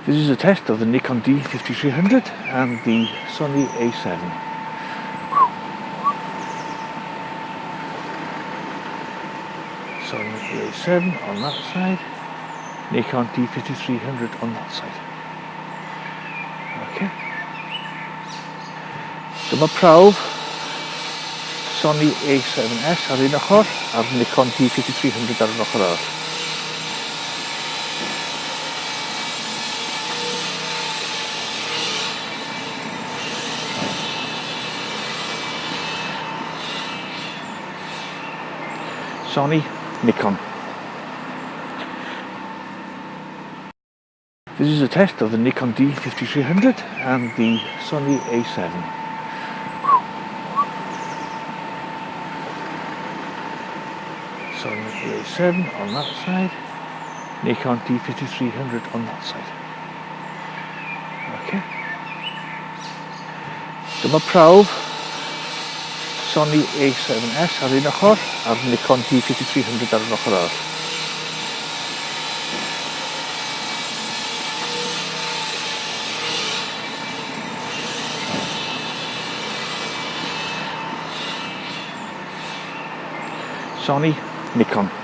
This is a test of the Nikon D5300 and the Sony A7. Sony A7 on that side, Nikon D5300 on that side. Okay. Dyma prawf Sony A7S ar un ochr a'r Nikon D5300 ar yr ochr arall. Sony, Nikon. This is a test of the Nikon D5300 and the Sony A7. Sony A7 on that side, Nikon D5300 on that side. Okay. Dyma prawf Sony A7S ar un ochr a'r Nikon D5300 ar yr ochr arall. Sony, Nikon.